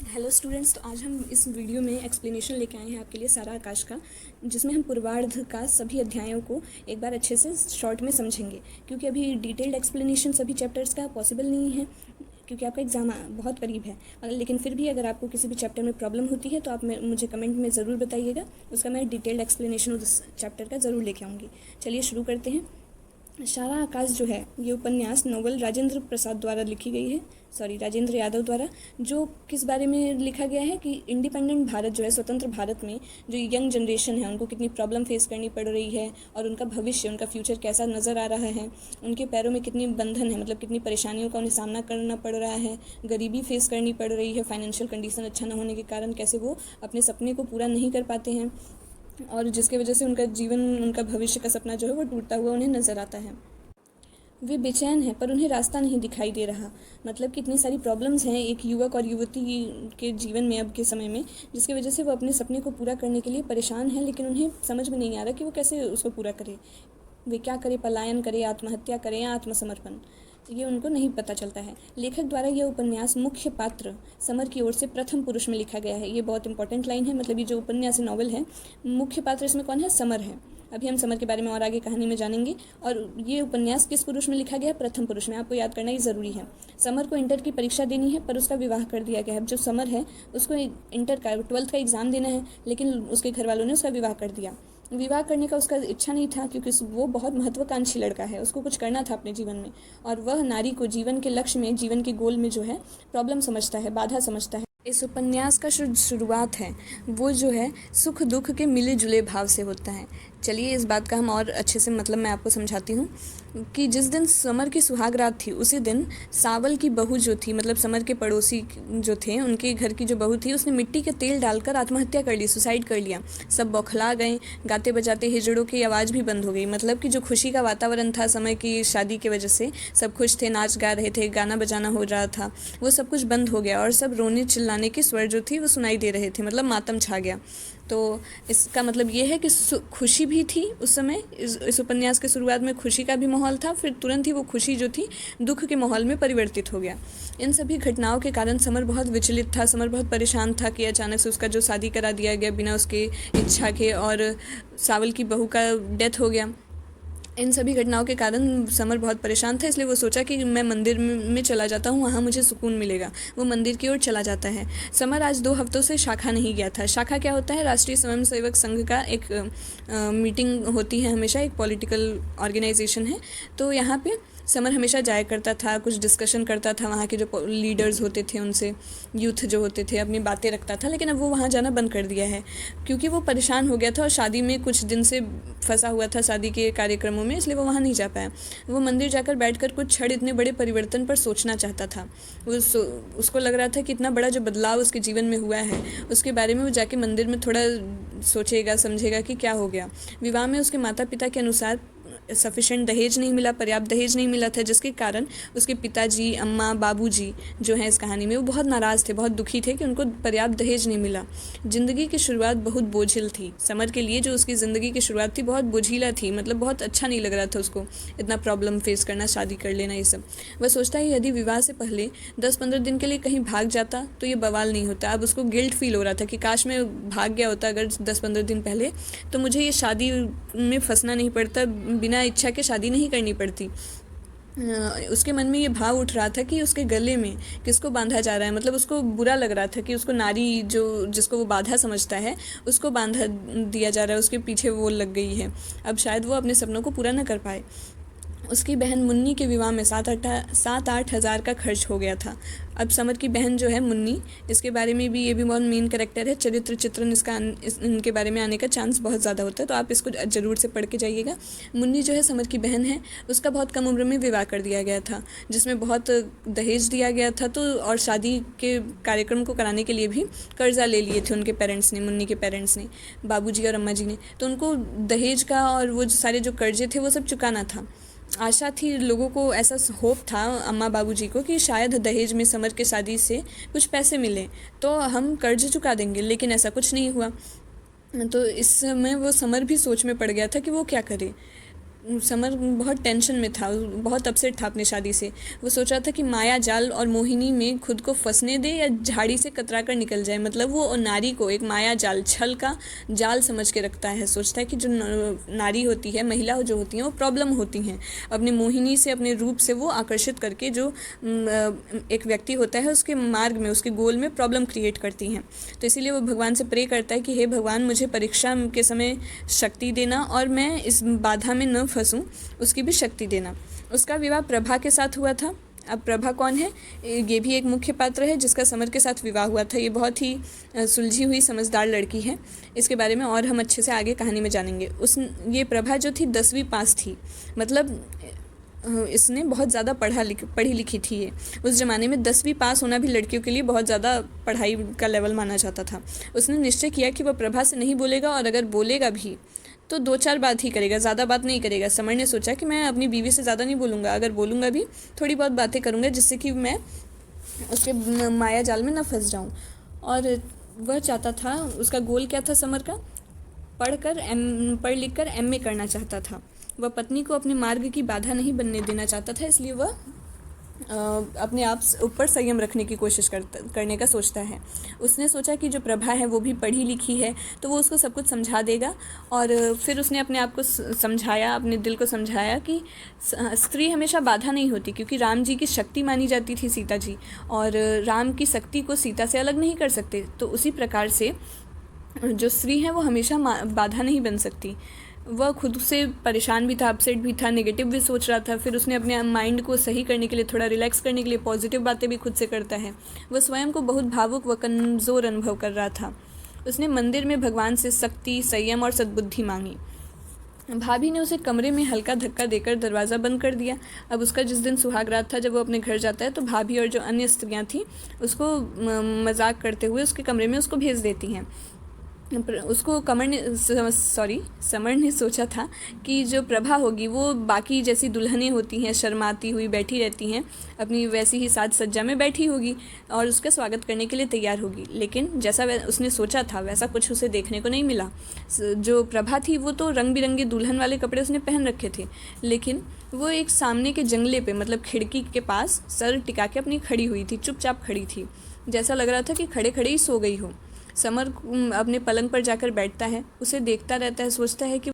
Hello students, तो आज हम इस वीडियो में एक्सप्लेनेशन लेके आए हैं आपके लिए सारा आकाश का, जिसमें हम पूर्वार्ध का सभी अध्यायों को एक बार अच्छे से शॉर्ट में समझेंगे, क्योंकि अभी डिटेल्ड एक्सप्लेनेशन सभी चैप्टर्स का पॉसिबल नहीं है, क्योंकि आपका एग्ज़ाम बहुत करीब है। लेकिन फिर भी अगर आपको किसी भी चैप्टर में प्रॉब्लम होती है तो आप मुझे कमेंट में ज़रूर बताइएगा, उसका मैं डिटेल्ड एक्सप्लेनेशन उस चैप्टर का ज़रूर लेके आऊँगी। चलिए शुरू करते हैं। सारा आकाश जो है ये उपन्यास नोवेल राजेंद्र प्रसाद द्वारा लिखी गई है, राजेंद्र यादव द्वारा। जो किस बारे में लिखा गया है कि इंडिपेंडेंट भारत जो है, स्वतंत्र भारत में जो यंग जनरेशन है उनको कितनी प्रॉब्लम फेस करनी पड़ रही है, और उनका भविष्य, उनका फ्यूचर कैसा नज़र आ रहा है, उनके पैरों में कितनी बंधन है, मतलब कितनी परेशानियों का उन्हें सामना करना पड़ रहा है, गरीबी फेस करनी पड़ रही है, फाइनेंशियल कंडीशन अच्छा न होने के कारण कैसे वो अपने सपने को पूरा नहीं कर पाते हैं, और जिसके वजह से उनका जीवन, उनका भविष्य का सपना जो है वो टूटता हुआ उन्हें नज़र आता है। वे बेचैन हैं पर उन्हें रास्ता नहीं दिखाई दे रहा। मतलब कि इतनी सारी प्रॉब्लम्स हैं एक युवक और युवती के जीवन में अब के समय में, जिसकी वजह से वो अपने सपने को पूरा करने के लिए परेशान हैं, लेकिन उन्हें समझ में नहीं आ रहा कि वो कैसे उसको पूरा करे। वे क्या करें, पलायन करें, आत्महत्या करें या आत्मसमर्पण, ये उनको नहीं पता चलता है। लेखक द्वारा यह उपन्यास मुख्य पात्र समर की ओर से प्रथम पुरुष में लिखा गया है। ये बहुत इंपॉर्टेंट लाइन है, मतलब ये जो उपन्यास नॉवल है, मुख्य पात्र इसमें कौन है? समर है। अभी हम समर के बारे में और आगे कहानी में जानेंगे। और ये उपन्यास किस पुरुष में लिखा गया है? प्रथम पुरुष में। आपको याद करना ही ज़रूरी है। समर को इंटर की परीक्षा देनी है पर उसका विवाह कर दिया गया है। जो समर है उसको इंटर का 12th का एग्ज़ाम देना है, लेकिन उसके घर वालों ने उसका विवाह कर दिया। विवाह करने का उसका इच्छा नहीं था, क्योंकि वो बहुत महत्वाकांक्षी लड़का है, उसको कुछ करना था अपने जीवन में, और वह नारी को जीवन के लक्ष्य में, जीवन के गोल में जो है प्रॉब्लम समझता है, बाधा समझता है। इस उपन्यास का शुरुआत है वो जो है सुख दुख के मिले जुले भाव से होता है। चलिए इस बात का हम और अच्छे से मतलब मैं आपको समझाती हूँ कि जिस दिन समर की सुहाग रात थी उसी दिन सावल की बहू जो थी, मतलब समर के पड़ोसी जो थे, उनके घर की जो बहू थी, उसने मिट्टी के तेल डालकर आत्महत्या कर ली, सुसाइड कर लिया। सब बौखला गए, गाते बजाते हिजड़ों की आवाज़ भी बंद हो गई। मतलब कि जो खुशी का वातावरण था समय की शादी की वजह से, सब खुश थे, नाच गा रहे थे, गाना बजाना हो रहा था, वो सब कुछ बंद हो गया और सब रोने चिल्लाने की स्वर जो थी वो सुनाई दे रहे थे, मतलब मातम छा गया। तो इसका मतलब ये है कि खुशी भी थी उस समय। इस उपन्यास के शुरुआत में खुशी का भी माहौल था, फिर तुरंत ही वो खुशी जो थी दुख के माहौल में परिवर्तित हो गया। इन सभी घटनाओं के कारण समर बहुत विचलित था, समर बहुत परेशान था कि अचानक से उसका जो शादी करा दिया गया बिना उसके इच्छा के, और सावल की बहू का डेथ हो गया। इन सभी घटनाओं के कारण समर बहुत परेशान था, इसलिए वो सोचा कि मैं मंदिर में चला जाता हूँ, वहाँ मुझे सुकून मिलेगा। वो मंदिर की ओर चला जाता है। समर आज 2 हफ्तों से शाखा नहीं गया था। शाखा क्या होता है? राष्ट्रीय स्वयंसेवक संघ का एक मीटिंग होती है हमेशा, एक पॉलिटिकल ऑर्गेनाइजेशन है। तो यहाँ पे समर हमेशा जाया करता था, कुछ डिस्कशन करता था, वहाँ के जो लीडर्स होते थे उनसे, यूथ जो होते थे, अपनी बातें रखता था। लेकिन अब वो वहाँ जाना बंद कर दिया है, क्योंकि वो परेशान हो गया था और शादी में कुछ दिन से फंसा हुआ था, शादी के कार्यक्रमों में, इसलिए वो वहाँ नहीं जा पाया। वो मंदिर जाकर बैठकर कुछ क्षण इतने बड़े परिवर्तन पर सोचना चाहता था। उसको लग रहा था कि इतना बड़ा जो बदलाव उसके जीवन में हुआ है, उसके बारे में वो जाके मंदिर में थोड़ा सोचेगा, समझेगा कि क्या हो गया। विवाह में उसके माता पिता के अनुसार सफिशेंट दहेज नहीं मिला, पर्याप्त दहेज नहीं मिला था, जिसके कारण उसके पिताजी, अम्मा, बाबूजी जो हैं इस कहानी में, वो बहुत नाराज़ थे, बहुत दुखी थे कि उनको पर्याप्त दहेज नहीं मिला। ज़िंदगी की शुरुआत बहुत बोझिल थी समर के लिए। जो उसकी ज़िंदगी की शुरुआत थी बहुत बोझिला थी, मतलब बहुत अच्छा नहीं लग रहा था उसको, इतना प्रॉब्लम फेस करना, शादी कर लेना, ये सब। वह सोचता है यदि विवाह से पहले 10-15 दिन के लिए कहीं भाग जाता तो ये बवाल नहीं होता। अब उसको गिल्ट फील हो रहा था कि काश मैं भाग गया होता अगर 10-15 दिन पहले, तो मुझे ये शादी में फंसना नहीं पड़ता, बिना इच्छा के शादी नहीं करनी पड़ती। उसके मन में ये भाव उठ रहा था कि उसके गले में किसको बांधा जा रहा है। मतलब उसको बुरा लग रहा था कि उसको नारी जो जिसको वो बाधा समझता है उसको बांधा दिया जा रहा है, उसके पीछे वो लग गई है। अब शायद वो अपने सपनों को पूरा न कर पाए। उसकी बहन मुन्नी के विवाह में 7-8 हज़ार का खर्च हो गया था। अब समर की बहन जो है मुन्नी, इसके बारे में भी, ये भी बहुत मेन कैरेक्टर है, चरित्र चित्रण इनके बारे में आने का चांस बहुत ज़्यादा होता है, तो आप इसको ज़रूर से पढ़ के जाइएगा। मुन्नी जो है समर की बहन है, उसका बहुत कम उम्र में विवाह कर दिया गया था, जिसमें बहुत दहेज दिया गया था। तो और शादी के कार्यक्रम को कराने के लिए भी कर्जा ले लिए थे उनके पेरेंट्स ने, मुन्नी के पेरेंट्स ने, बाबूजी और अम्मा जी ने। तो उनको दहेज का और वो सारे जो कर्जे थे वो सब चुकाना था। आशा थी लोगों को, ऐसा होप था अम्मा बाबूजी को कि शायद दहेज में समर के शादी से कुछ पैसे मिले तो हम कर्ज चुका देंगे, लेकिन ऐसा कुछ नहीं हुआ। तो इस समय वो समर भी सोच में पड़ गया था कि वो क्या करे। समर बहुत टेंशन में था, बहुत अपसेट था अपनी शादी से। वो सोच रहा था कि माया जाल और मोहिनी में खुद को फंसने दे या झाड़ी से कतरा कर निकल जाए। मतलब वो नारी को एक माया जाल, छल का जाल समझ के रखता है। सोचता है कि जो नारी होती है, महिला जो होती हैं, वो प्रॉब्लम होती हैं। अपने मोहिनी से, अपने रूप से वो आकर्षित करके जो एक व्यक्ति होता है उसके मार्ग में, उसके गोल में प्रॉब्लम क्रिएट करती हैं। तो इसीलिए वो भगवान से प्रे करता है कि हे भगवान, मुझे परीक्षा के समय शक्ति देना और मैं इस बाधा में न फंसूं, उसकी भी शक्ति देना। उसका विवाह प्रभा के साथ हुआ था। अब प्रभा कौन है? ये भी एक मुख्य पात्र है जिसका समर के साथ विवाह हुआ था। ये बहुत ही सुलझी हुई समझदार लड़की है। इसके बारे में और हम अच्छे से आगे कहानी में जानेंगे। ये प्रभा जो थी 10वीं पास थी। मतलब इसने बहुत ज़्यादा पढ़ी लिखी थी। ये उस ज़माने में 10वीं पास होना भी लड़कियों के लिए बहुत ज़्यादा पढ़ाई का लेवल माना जाता था। उसने निश्चय किया कि वह प्रभा से नहीं बोलेगा, और अगर बोलेगा भी तो 2-4 बात ही करेगा, ज़्यादा बात नहीं करेगा। समर ने सोचा कि मैं अपनी बीवी से ज़्यादा नहीं बोलूँगा, अगर बोलूँगा भी थोड़ी बहुत बातें करूँगा जिससे कि मैं उसके माया जाल में न फंस जाऊँ। और वह चाहता था, उसका गोल क्या था समर का? पढ़ लिख कर MA करना चाहता था। वह पत्नी को अपने मार्ग की बाधा नहीं बनने देना चाहता था, इसलिए वह अपने आप ऊपर संयम रखने की कोशिश करने का सोचता है। उसने सोचा कि जो प्रभा है वो भी पढ़ी लिखी है, तो वो उसको सब कुछ समझा देगा। और फिर उसने अपने आप को समझाया, अपने दिल को समझाया कि स्त्री हमेशा बाधा नहीं होती, क्योंकि राम जी की शक्ति मानी जाती थी सीता जी, और राम की शक्ति को सीता से अलग नहीं कर सकते। तो उसी प्रकार से जो स्त्री है वो हमेशा बाधा नहीं बन सकती। वह खुद से परेशान भी था, अपसेट भी था, नेगेटिव भी सोच रहा था। फिर उसने अपने माइंड को सही करने के लिए, थोड़ा रिलैक्स करने के लिए पॉजिटिव बातें भी खुद से करता है। वह स्वयं को बहुत भावुक व कमज़ोर अनुभव कर रहा था। उसने मंदिर में भगवान से शक्ति, संयम और सद्बुद्धि मांगी। भाभी ने उसे कमरे में हल्का धक्का देकर दरवाज़ा बंद कर दिया। अब उसका जिस दिन सुहाग रात था, जब वो अपने घर जाता है, तो भाभी और जो अन्य स्त्रियाँ थीं उसको मजाक करते हुए उसके कमरे में उसको भेज देती हैं। उसको समर ने सोचा था कि जो प्रभा होगी वो बाकी जैसी दुल्हनें होती हैं, शर्माती हुई बैठी रहती हैं, अपनी वैसी ही साज सज्जा में बैठी होगी और उसका स्वागत करने के लिए तैयार होगी। लेकिन जैसा उसने सोचा था वैसा कुछ उसे देखने को नहीं मिला। जो प्रभा थी वो तो रंग बिरंगे दुल्हन वाले कपड़े उसने पहन रखे थे, लेकिन वो एक सामने के जंगले पे, मतलब खिड़की के पास सर टिका के अपनी खड़ी हुई थी, चुपचाप खड़ी थी। जैसा लग रहा था कि खड़े खड़े ही सो गई हो। समर अपने पलंग पर जाकर बैठता है, उसे देखता रहता है, सोचता है कि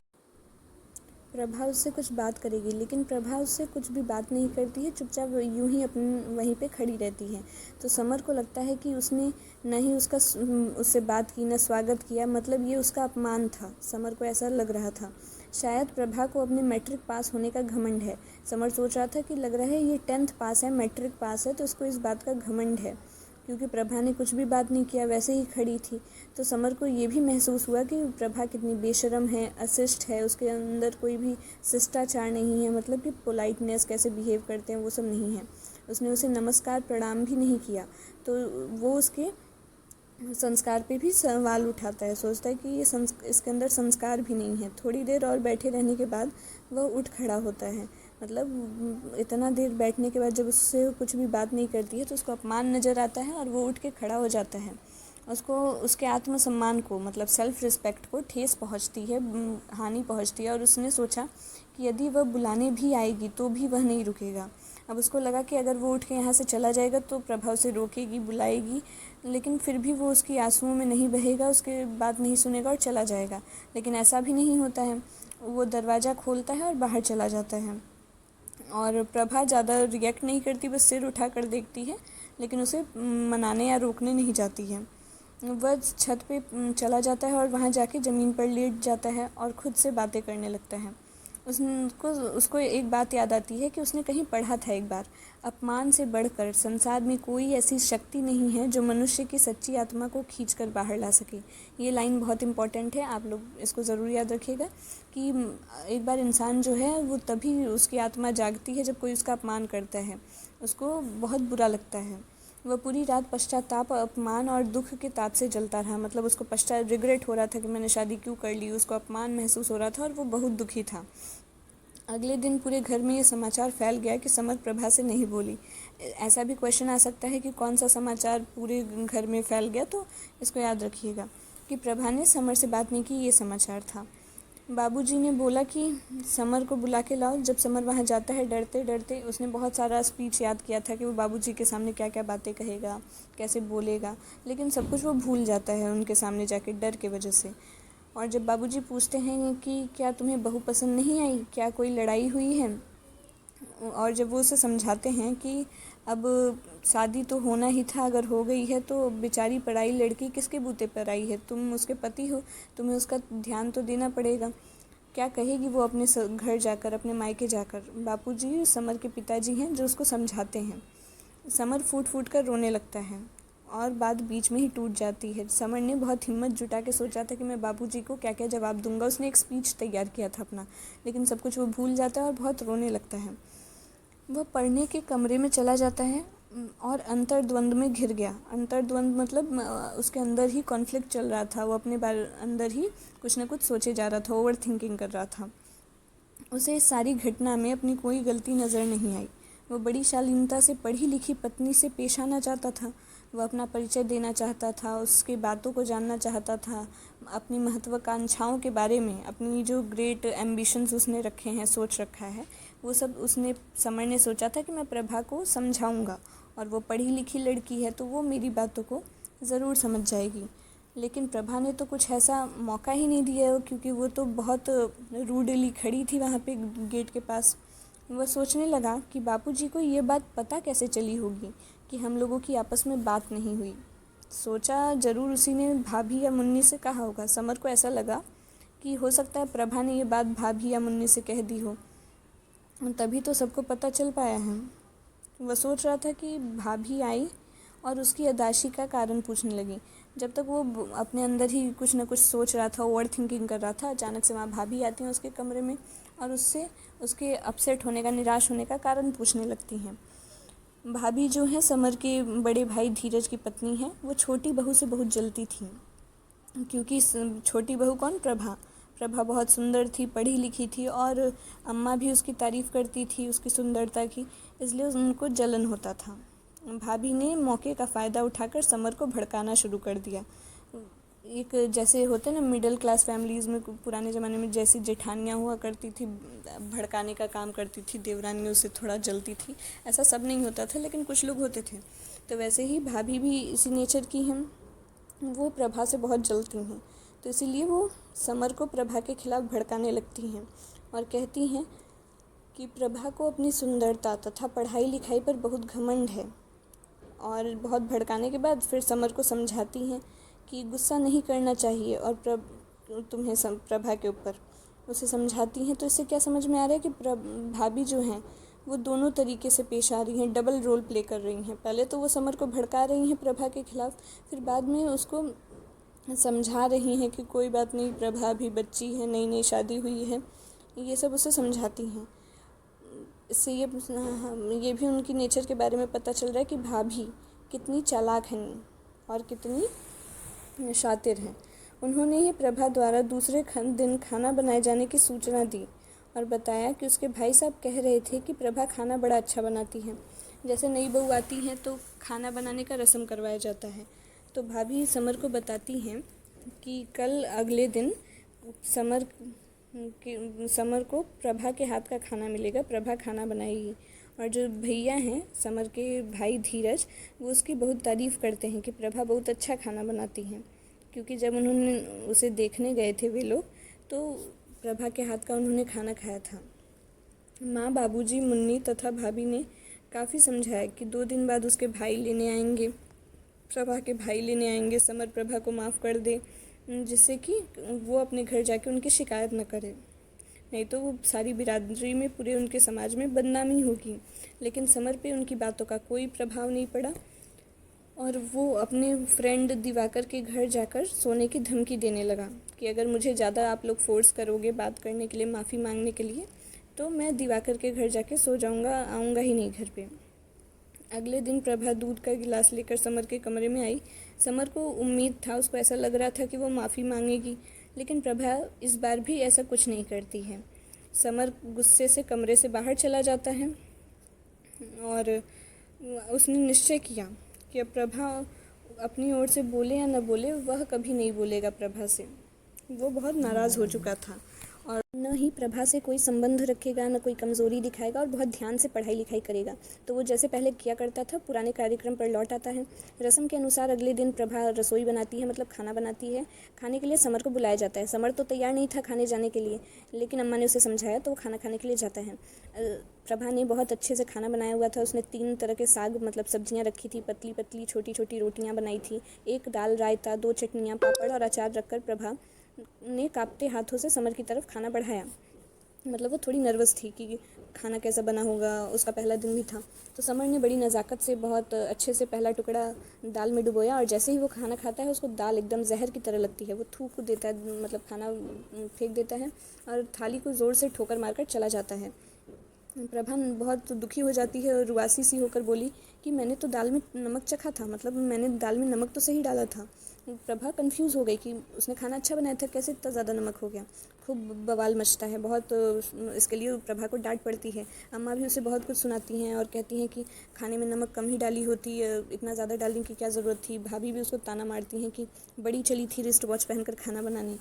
प्रभा उससे कुछ बात करेगी, लेकिन प्रभा उससे कुछ भी बात नहीं करती है, चुपचाप यूं ही अपनी वहीं पे खड़ी रहती है। तो समर को लगता है कि उसने न ही उससे बात की, न स्वागत किया, मतलब ये उसका अपमान था। समर को ऐसा लग रहा था। शायद प्रभा को अपने मैट्रिक पास होने का घमंड है। समर सोच रहा था कि लग रहा है ये 10th पास है, मैट्रिक पास है, तो उसको इस बात का घमंड है, क्योंकि प्रभा ने कुछ भी बात नहीं किया, वैसे ही खड़ी थी। तो समर को ये भी महसूस हुआ कि प्रभा कितनी बेशर्म है, अशिष्ट है, उसके अंदर कोई भी शिष्टाचार नहीं है, मतलब कि पोलाइटनेस, कैसे बिहेव करते हैं वो सब नहीं है। उसने उसे नमस्कार प्रणाम भी नहीं किया, तो वो उसके संस्कार पे भी सवाल उठाता है। सोचता है कि ये इसके अंदर संस्कार भी नहीं है। थोड़ी देर और बैठे रहने के बाद वह उठ खड़ा होता है। मतलब इतना देर बैठने के बाद जब उससे कुछ भी बात नहीं करती है तो उसको अपमान नज़र आता है और वो उठ के खड़ा हो जाता है। उसको उसके आत्मसम्मान को, मतलब सेल्फ़ रिस्पेक्ट को ठेस पहुंचती है, हानि पहुंचती है। और उसने सोचा कि यदि वह बुलाने भी आएगी तो भी वह नहीं रुकेगा। अब उसको लगा कि अगर वो उठ के यहाँ से चला जाएगा तो प्रभा उसे रोकेगी, बुलाएगी, लेकिन फिर भी वो उसकी आंसुओं में नहीं बहेगा, उसके बात नहीं सुनेगा और चला जाएगा। लेकिन ऐसा भी नहीं होता है। वो दरवाज़ा खोलता है और बाहर चला जाता है, और प्रभा ज़्यादा रिएक्ट नहीं करती, बस सिर उठा कर देखती है, लेकिन उसे मनाने या रोकने नहीं जाती है। वह छत पे चला जाता है और वहाँ जाके ज़मीन पर लेट जाता है और खुद से बातें करने लगता है। उसको एक बात याद आती है कि उसने कहीं पढ़ा था एक बार, अपमान से बढ़कर संसार में कोई ऐसी शक्ति नहीं है जो मनुष्य की सच्ची आत्मा को खींच कर बाहर ला सके। ये लाइन बहुत इम्पॉर्टेंट है, आप लोग इसको ज़रूर याद रखिएगा कि एक बार इंसान जो है वो तभी उसकी आत्मा जागती है जब कोई उसका अपमान करता है, उसको बहुत बुरा लगता है। वह पूरी रात पश्चाताप, अपमान और दुख के ताप से जलता रहा। मतलब उसको रिग्रेट हो रहा था कि मैंने शादी क्यों कर ली, उसको अपमान महसूस हो रहा था और वो बहुत दुखी था। अगले दिन पूरे घर में ये समाचार फैल गया कि समर प्रभा से नहीं बोली। ऐसा भी क्वेश्चन आ सकता है कि कौन सा समाचार पूरे घर में फैल गया, तो इसको याद रखिएगा कि प्रभा ने समर से बात नहीं की, ये समाचार था। बाबूजी ने बोला कि समर को बुला के लाओ। जब समर वहाँ जाता है डरते डरते, उसने बहुत सारा स्पीच याद किया था कि वो बाबूजी के सामने क्या क्या बातें कहेगा, कैसे बोलेगा, लेकिन सब कुछ वो भूल जाता है उनके सामने जाके डर के वजह से। और जब बाबूजी पूछते हैं कि क्या तुम्हें बहू पसंद नहीं आई, क्या कोई लड़ाई हुई है, और जब वो उसे समझाते हैं कि अब शादी तो होना ही था, अगर हो गई है तो बेचारी पराई लड़की किसके बूते पर आई है, तुम उसके पति हो, तुम्हें उसका ध्यान तो देना पड़ेगा। क्या कहेगी वो अपने घर जाकर, अपने मायके जाकर। बापूजी समर के पिताजी हैं जो उसको समझाते हैं। समर फूट फूट कर रोने लगता है और बात बीच में ही टूट जाती है। समर ने बहुत हिम्मत जुटा के सोचा था कि मैं बापूजी को क्या क्या जवाब दूंगा, उसने एक स्पीच तैयार किया था अपना, लेकिन सब कुछ वो भूल जाता है और बहुत रोने लगता है। वह पढ़ने के कमरे में चला जाता है और अंतर्द्वंद में घिर गया। अंतर्द्वंद मतलब उसके अंदर ही कॉन्फ्लिक्ट चल रहा था, वो अपने अंदर ही कुछ ना कुछ सोचे जा रहा था, ओवर थिंकिंग कर रहा था। उसे इस सारी घटना में अपनी कोई गलती नज़र नहीं आई। वो बड़ी शालीनता से पढ़ी लिखी पत्नी से पेश आना चाहता था। वह अपना परिचय देना चाहता था, उसकी बातों को जानना चाहता था, अपनी महत्वाकांक्षाओं के बारे में, अपनी जो ग्रेट एम्बिशंस उसने रखे हैं, सोच रखा है, वो सब उसने समर ने सोचा था कि मैं प्रभा को समझाऊंगा और वो पढ़ी लिखी लड़की है तो वो मेरी बातों को ज़रूर समझ जाएगी। लेकिन प्रभा ने तो कुछ ऐसा मौका ही नहीं दिया, क्योंकि वो तो बहुत रूडली खड़ी थी वहाँ पे गेट के पास। वह सोचने लगा कि बापूजी को ये बात पता कैसे चली होगी कि हम लोगों की आपस में बात नहीं हुई। सोचा ज़रूर उसी ने भाभी या मुन्नी से कहा होगा। समर को ऐसा लगा कि हो सकता है प्रभा ने ये बात भाभी या मुन्नी से कह दी हो, तभी तो सबको पता चल पाया है। वह सोच रहा था कि भाभी आई और उसकी अदाशी का कारण पूछने लगी। जब तक वो अपने अंदर ही कुछ न कुछ सोच रहा था, ओवर थिंकिंग कर रहा था, अचानक से वहाँ भाभी आती हैं उसके कमरे में और उससे उसके अपसेट होने का, निराश होने का कारण पूछने लगती हैं। भाभी जो है समर के बड़े भाई धीरज की पत्नी है। वो छोटी बहू से बहुत जलती थी, क्योंकि छोटी बहू कौन, प्रभा। प्रभा बहुत सुंदर थी, पढ़ी लिखी थी और अम्मा भी उसकी तारीफ़ करती थी उसकी सुंदरता की, इसलिए उनको जलन होता था। भाभी ने मौके का फ़ायदा उठाकर समर को भड़काना शुरू कर दिया। एक जैसे होते ना मिडिल क्लास फैमिलीज़ में, पुराने ज़माने में जैसी जेठानियाँ हुआ करती थी, भड़काने का काम करती थी, देवरानियों से थोड़ा जलती थी। ऐसा सब नहीं होता था, लेकिन कुछ लोग होते थे। तो वैसे ही भाभी भी इसी नेचर की हैं, वो प्रभा से बहुत जलती हैं। तो इसीलिए वो समर को प्रभा के खिलाफ़ भड़काने लगती हैं और कहती हैं कि प्रभा को अपनी सुंदरता तथा पढ़ाई लिखाई पर बहुत घमंड है। और बहुत भड़काने के बाद फिर समर को समझाती हैं कि गुस्सा नहीं करना चाहिए और तुम्हें प्रभा के ऊपर उसे समझाती हैं। तो इससे क्या समझ में आ रहा है कि भाभी जो हैं वो दोनों तरीके से पेश आ रही हैं, डबल रोल प्ले कर रही हैं। पहले तो वो समर को भड़का रही हैं प्रभा के खिलाफ़, फिर बाद में उसको समझा रही हैं कि कोई बात नहीं, प्रभा भी बच्ची है, नई नई शादी हुई है, ये सब उसे समझाती हैं। इससे ये भी उनकी नेचर के बारे में पता चल रहा है कि भाभी कितनी चालाक हैं और कितनी शातिर हैं। उन्होंने ही प्रभा द्वारा दूसरे दिन खाना बनाए जाने की सूचना दी और बताया कि उसके भाई साहब कह रहे थे कि प्रभा खाना बड़ा अच्छा बनाती है। जैसे नई बहू आती है तो खाना बनाने का रस्म करवाया जाता है। तो भाभी समर को बताती हैं कि कल अगले दिन समर को प्रभा के हाथ का खाना मिलेगा, प्रभा खाना बनाएगी। और जो भैया हैं समर के भाई धीरज, वो उसकी बहुत तारीफ़ करते हैं कि प्रभा बहुत अच्छा खाना बनाती हैं, क्योंकि जब उन्होंने उसे देखने गए थे वे लोग तो प्रभा के हाथ का उन्होंने खाना खाया था। माँ, बाबूजी, मुन्नी तथा भाभी ने काफ़ी समझाया कि 2 दिन बाद उसके भाई लेने आएंगे, प्रभा के भाई लेने आएंगे, समर प्रभा को माफ़ कर दे, जिससे कि वो अपने घर जाके उनकी शिकायत न करे, नहीं तो वो सारी बिरादरी में, पूरे उनके समाज में बदनामी होगी। लेकिन समर पे उनकी बातों का कोई प्रभाव नहीं पड़ा और वो अपने फ्रेंड दिवाकर के घर जाकर सोने की धमकी देने लगा कि अगर मुझे ज़्यादा आप लोग फोर्स करोगे बात करने के लिए, माफ़ी मांगने के लिए, तो मैं दिवाकर के घर जाके सो जाऊँगा, आऊँगा ही नहीं घर पे। अगले दिन प्रभा दूध का गिलास लेकर समर के कमरे में आई। समर को उम्मीद था, उसको ऐसा लग रहा था कि वो माफ़ी मांगेगी, लेकिन प्रभा इस बार भी ऐसा कुछ नहीं करती है। समर गुस्से से कमरे से बाहर चला जाता है और उसने निश्चय किया कि अब प्रभा अपनी ओर से बोले या न बोले, वह कभी नहीं बोलेगा प्रभा से। वो बहुत नाराज़ हो चुका था और न ही प्रभा से कोई संबंध रखेगा, न कोई कमज़ोरी दिखाएगा और बहुत ध्यान से पढ़ाई लिखाई करेगा। तो वो जैसे पहले किया करता था पुराने कार्यक्रम पर लौट आता है। रस्म के अनुसार अगले दिन प्रभा रसोई बनाती है, मतलब खाना बनाती है। खाने के लिए समर को बुलाया जाता है। समर तो तैयार नहीं था खाने जाने के लिए, लेकिन अम्मा ने उसे समझाया तो वो खाना खाने के लिए जाता है। प्रभा ने बहुत अच्छे से खाना बनाया हुआ था। उसने 3 तरह के साग, मतलब सब्जियां रखी थी, पतली पतली छोटी छोटी रोटियां बनाई थी, एक दाल, रायता, 2 चटनियाँ, पापड़ और अचार रखकर प्रभा ने कांपते हाथों से समर की तरफ खाना बढ़ाया। मतलब वो थोड़ी नर्वस थी कि खाना कैसा बना होगा, उसका पहला दिन भी था। तो समर ने बड़ी नज़ाकत से बहुत अच्छे से पहला टुकड़ा दाल में डुबोया और जैसे ही वो खाना खाता है उसको दाल एकदम जहर की तरह लगती है। वो थूक देता है, मतलब खाना फेंक देता है और थाली को ज़ोर से ठोकर मारकर चला जाता है। प्रभा बहुत दुखी हो जाती है और रुआसी सी होकर बोली कि मैंने तो दाल में नमक चखा था, मतलब मैंने दाल में नमक तो सही डाला था। प्रभा कंफ्यूज हो गई कि उसने खाना अच्छा बनाया था, कैसे इतना ज़्यादा नमक हो गया। खूब बवाल मचता है, बहुत इसके लिए प्रभा को डांट पड़ती है। अम्मा भी उसे बहुत कुछ सुनाती हैं और कहती हैं कि खाने में नमक कम ही डाली होती, इतना ज़्यादा डालने की क्या ज़रूरत थी। भाभी भी उसको ताना मारती हैं कि बड़ी चली थी रिस्ट वॉच पहनकर खाना बनाने।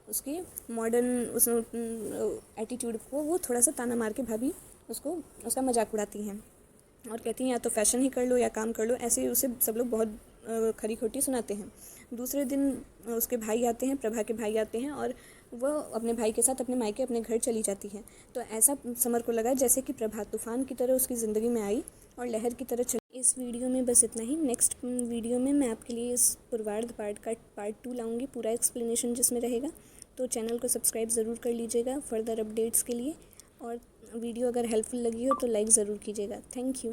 उसके मॉडर्न उस एटीट्यूड को वो थोड़ा सा ताना मार के भाभी उसको उसका मजाक उड़ाती हैं और कहती हैं या तो फैशन ही कर लो या काम कर लो। ऐसे ही उसे सब लोग बहुत खरी खोटी सुनाते हैं। दूसरे दिन उसके भाई आते हैं, प्रभा के भाई आते हैं और वह अपने भाई के साथ अपने मायके अपने घर चली जाती है। तो ऐसा समर को लगा जैसे कि प्रभा तूफान की तरह उसकी ज़िंदगी में आई और लहर की तरह चली। इस वीडियो में बस इतना ही। नेक्स्ट वीडियो में मैं आपके लिए इस पूर्वार्ध पार्ट 2 लाऊंगी, पूरा एक्सप्लेनेशन जिसमें रहेगा। तो चैनल को सब्सक्राइब ज़रूर कर लीजिएगा फर्दर अपडेट्स के लिए, और वीडियो अगर हेल्पफुल लगी हो तो लाइक ज़रूर कीजिएगा। Thank you.